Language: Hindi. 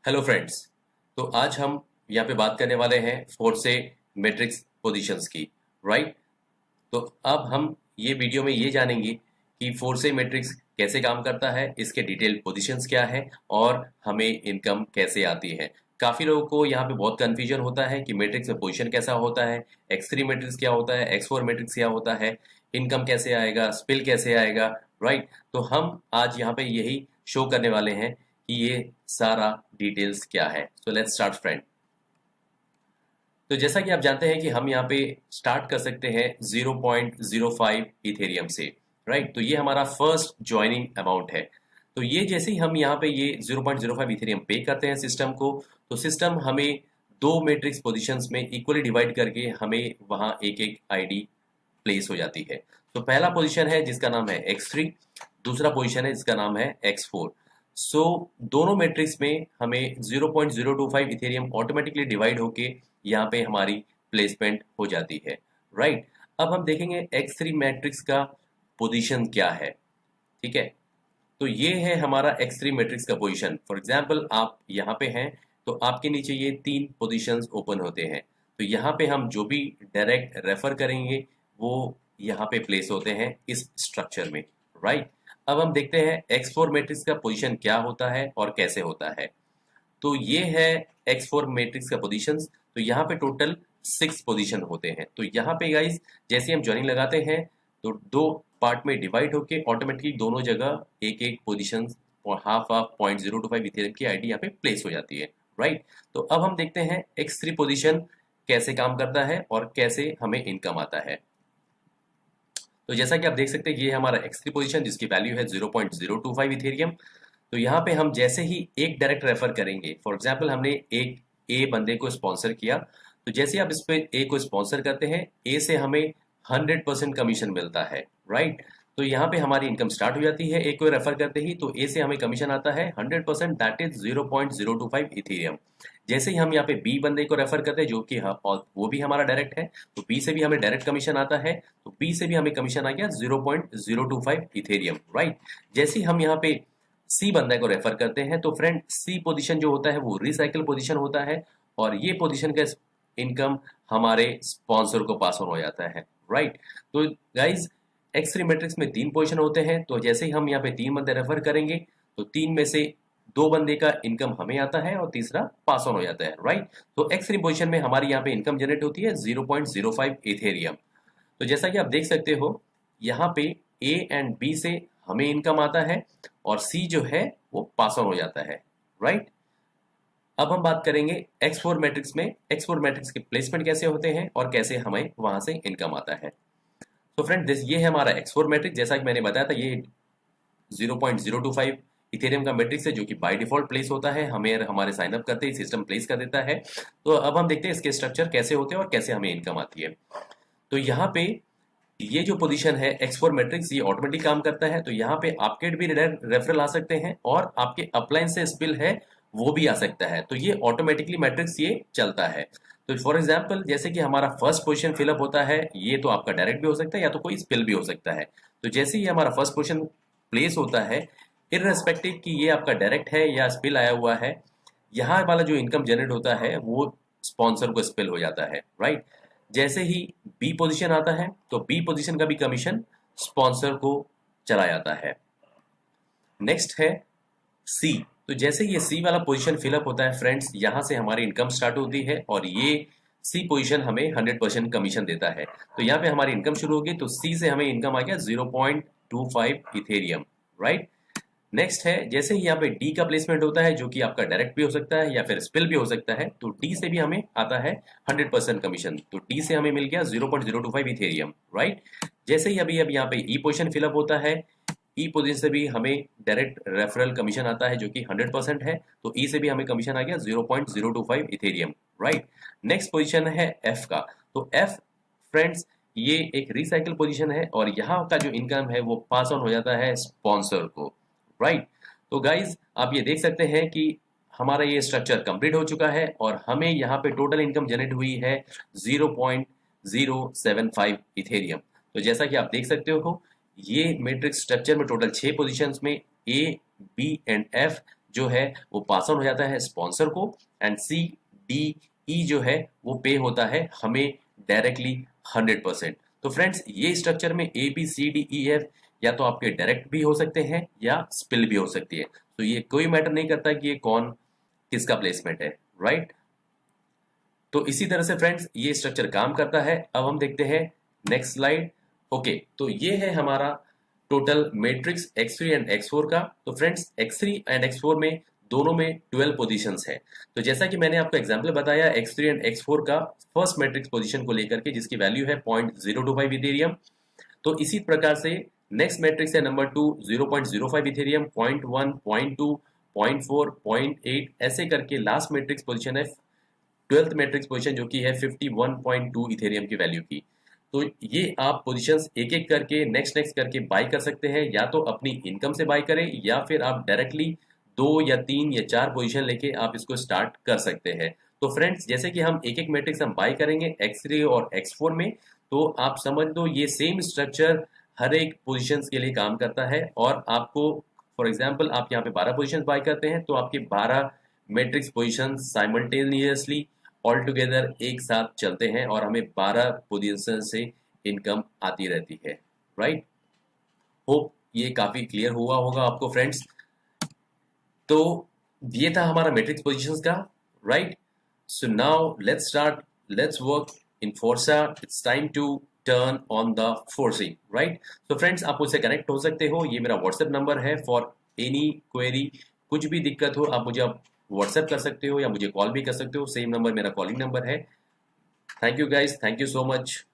Hello friends. तो आज हम यहाँ पे बात करने वाले हैं फोर्से मैट्रिक्स पोजीशंस की। राइट। तो अब हम ये वीडियो में ये जानेंगे कि फोर्से मैट्रिक्स कैसे काम करता है, इसके डिटेल पोजीशंस क्या है और हमें इनकम कैसे आती है। काफ़ी लोगों को यहाँ पे बहुत कन्फ्यूजन होता है कि मैट्रिक्स में पोजीशन कैसा होता है, x3 मैट्रिक्स क्या होता है, x4 मैट्रिक्स क्या होता है, इनकम कैसे आएगा, स्पिल कैसे आएगा। राइट। तो हम आज यहाँ पे यही शो करने वाले हैं कि ये सारा डिटेल्स क्या है। So let's start friend. तो जैसा कि आप जानते हैं कि हम यहाँ पे स्टार्ट कर सकते हैं 0.05 इथेरियम से। राइट। तो ये हमारा फर्स्ट ज्वाइनिंग अमाउंट है। तो ये जैसे ही हम यहाँ पे ये 0.05 इथेरियम पे करते हैं सिस्टम को, तो सिस्टम हमें दो मैट्रिक्स पोजीशंस में इक्वली डिवाइड करके हमें वहाँ एक एक आईडी प्लेस हो जाती है। तो पहला पोजीशन है जिसका नाम है x3, दूसरा पोजीशन है जिसका नाम है x4। सो दोनों मैट्रिक्स में हमें 0.025 इथेरियम ऑटोमेटिकली डिवाइड होके यहाँ पे हमारी प्लेसमेंट हो जाती है। राइट। अब हम देखेंगे x3 मैट्रिक्स का पोजीशन क्या है। ठीक है। तो ये है हमारा x3 मैट्रिक्स का पोजीशन। फॉर एग्जांपल आप यहाँ पे हैं तो आपके नीचे ये तीन पोजीशंस ओपन होते हैं। तो यहाँ पे हम जो भी डायरेक्ट रेफर करेंगे वो यहाँ पे प्लेस होते हैं इस स्ट्रक्चर में। राइट। अब हम देखते हैं x4 मैट्रिक्स का पोजीशन क्या होता है और कैसे होता है। तो ये है x4 मैट्रिक्स का पोजीशंस। तो यहाँ पे टोटल 6 पोजीशन होते हैं। तो यहाँ पे गाइस जैसे हम ज्वाइनिंग लगाते हैं तो दो पार्ट में डिवाइड होके ऑटोमेटिकली दोनों जगह एक एक पोजीशन और हाफ हाफ 0.025 इथेरियम की आईडी यहाँ पे प्लेस हो जाती है। राइट। तो अब हम देखते हैं x3 पोजीशन कैसे काम करता है और कैसे हमें इनकम आता है। तो जैसा कि आप देख सकते हैं ये हमारा x3 पोजीशन जिसकी वैल्यू है 0.025 इथेरियम। तो यहाँ पे हम जैसे ही एक डायरेक्ट रेफर करेंगे, फॉर एग्जांपल हमने एक ए बंदे को स्पॉन्सर किया, तो जैसे ही आप इस पे ए को स्पॉन्सर करते हैं ए से हमें 100% कमीशन मिलता है। राइट। तो यहाँ पे हमारी इनकम स्टार्ट हो जाती है। ए को रेफर करते ही तो ए से हमें कमीशन आता है 100%, दैट इज 0.025 इथेरियम। जैसे ही हम यहाँ पे बी बंदे को रेफर करते हैं जो कि और वो भी हमारा डायरेक्ट है, तो बी से भी हमें डायरेक्ट कमीशन आता है। तो बी से भी हमें कमीशन आ गया 0.025 इथेरियम। राइट। जैसे ही हम यहाँ पे सी बंदे को रेफर करते हैं तो फ्रेंड सी पोजीशन जो होता है वो रिसाइकिल पोजीशन होता है और ये पोजीशन का इनकम हमारे स्पॉन्सर को पास ऑन हो जाता है। राइट। तो गाइज x3 मैट्रिक्स में तीन पोजीशन होते हैं। तो जैसे ही हम यहाँ पे तीन बंदे रेफर करेंगे तो तीन में से दो बंदे का इनकम हमें आता है और तीसरा पास ऑन हो जाता है। राइट। तो x3 पोजीशन में हमारी यहाँ पे इनकम जनरेट होती है 0.05 इथेरियम। तो जैसा कि आप देख सकते हो यहाँ पे ए एंड बी से हमें इनकम आता है और सी जो है वो पास ऑन हो जाता है। राइट। अब हम बात करेंगे x4 मैट्रिक्स में x4 मैट्रिक्स के प्लेसमेंट कैसे होते हैं और कैसे हमें वहां से इनकम आता है। तो फ्रेंड ये है हमारा x4 मैट्रिक्स। जैसा कि मैंने बताया था ये 0.025 इथेरियम का मैट्रिक्स है जो कि बाय डिफॉल्ट प्लेस होता है, हमें हमारे साइन अप करते ही सिस्टम प्लेस कर देता है। तो अब हम देखते हैं इसके स्ट्रक्चर कैसे होते हैं और कैसे हमें इनकम आती है। तो यहाँ पे ये जो पोजीशन है x4 मैट्रिक्स ये ऑटोमेटिक काम करता है। तो यहाँ पे आपके भी रेफरल आ सकते हैं और आपके अपलाइन से स्पिल है वो भी आ सकता है। तो ये ऑटोमेटिकली मैट्रिक्स ये चलता है। तो फॉर एग्जांपल जैसे कि हमारा फर्स्ट पोजीशन फिलअप होता है, ये तो आपका डायरेक्ट भी हो सकता है या तो कोई स्पिल भी हो सकता है। तो जैसे ही हमारा फर्स्ट पोजीशन प्लेस होता है, इररेस्पेक्टिव कि ये आपका डायरेक्ट है या स्पिल आया हुआ है, यहाँ वाला जो इनकम जनरेट होता है वो स्पॉन्सर को स्पिल हो जाता है। राइट। जैसे ही बी पोजीशन आता है तो बी पोजीशन का भी कमीशन स्पॉन्सर को चला जाता है। नेक्स्ट है सी। तो जैसे ये सी वाला पोजीशन फिलअप होता है फ्रेंड्स, यहां से हमारी इनकम स्टार्ट होती है और ये सी पोजीशन हमें 100% कमीशन देता है। तो यहाँ पे हमारी इनकम शुरू होगी। तो सी से हमें इनकम आ गया 0.25 इथेरियम। राइट। नेक्स्ट है जैसे ही यहाँ पे डी का प्लेसमेंट होता है जो कि आपका डायरेक्ट भी हो सकता है या फिर स्पिल भी हो सकता है। तो डी से भी हमें आता है 100% कमीशन। तो डी से हमें मिल गया 0.025 इथेरियम। राइट। जैसे ही अभी अब यहाँ पे ई पोजीशन फिलअप होता है, ई पोजीशन से भी हमें डायरेक्ट रेफरल कमीशन आता है जो कि 100% है। तो ई से भी हमें कमीशन आ गया 0.025 इथेरियम। राइट। नेक्स्ट पोजीशन है एफ का। तो एफ फ्रेंड्स ये एक रिसाइकिल पोजीशन है और यहाँ का जो इनकम है वो पास ऑन हो जाता है स्पॉन्सर को। राइट। तो गाइज आप ये देख सकते हैं कि हमारा ये स्ट्रक्चर कंप्लीट हो चुका है और हमें यहाँ पे टोटल इनकम जनरेट हुई है 0.075 इथेरियम। तो जैसा कि आप देख सकते हो ये मैट्रिक्स स्ट्रक्चर में टोटल 6 पोजीशंस में ए बी एंड एफ जो है वो पास ऑन हो जाता है स्पॉन्सर को, एंड सी डी ई जो है वो पे होता है हमें डायरेक्टली 100%। तो फ्रेंड्स ये स्ट्रक्चर में A B C D E F या तो आपके डायरेक्ट भी हो सकते हैं या स्पिल भी हो सकती है, तो ये कोई मैटर नहीं करता कि ये कौन किसका प्लेसमेंट है, राइट। तो इसी तरह से फ्रेंड्स ये स्ट्रक्चर काम करता है। अब हम देखते हैं नेक्स्ट स्लाइड। ओके, तो ये है हमारा total matrix X3 and X4 का। तो फ्रेंड्स X3 एंड X4 में दोनों में 12 पोजीशंस है। तो जैसा कि मैंने आपको एग्जांपल बताया X3 एंड X4 का फर्स्ट मैट्रिक्स पोजीशन को लेकर के, जिसकी वैल्यू है 0.025 इथेरियम। तो इसी प्रकार से नेक्स्ट मैट्रिक्स है नंबर 2 0.05 इथेरियम, 0.1, 0.2, 0.4, 0.8, ऐसे करके लास्ट मैट्रिक्स पोजीशन है 12th मैट्रिक्स पोजीशन जो कि है 51.2 इथेरियम की वैल्यू की। तो ये आप पोजीशंस एक एक करके नेक्स्ट करके बाय कर सकते हैं, या तो अपनी इनकम से बाय करें या फिर आप डायरेक्टली 2 या 3 या 4 पोजीशन लेके आप इसको स्टार्ट कर सकते हैं। तो फ्रेंड्स जैसे कि हम एक एक मैट्रिक्स हम बाय करेंगे X3 और X4 में, तो आप समझ लो ये सेम स्ट्रक्चर हर एक पोजीशंस के लिए काम करता है। और आपको फॉर एग्जांपल आप यहाँ पे 12 पोजीशंस बाय करते हैं तो आपके 12 matrix positions simultaneously all together एक साथ चलते हैं और हमें 12 पोजीशन से इनकम आती रहती है, राइट। होप ये काफी क्लियर हुआ होगा आपको फ्रेंड्स। तो ये था हमारा मैट्रिक्स पोजीशंस का, right. So now let's start, let's work in Forza. It's time to turn on the forcing, right. तो फ्रेंड्स आप मुझसे कनेक्ट हो सकते हो, ये मेरा व्हाट्सएप नंबर है। फॉर एनी क्वेरी, कुछ भी दिक्कत हो आप मुझे व्हाट्सएप कर सकते हो या मुझे कॉल भी कर सकते हो, सेम नंबर मेरा कॉलिंग नंबर है। Thank you guys, thank you so much.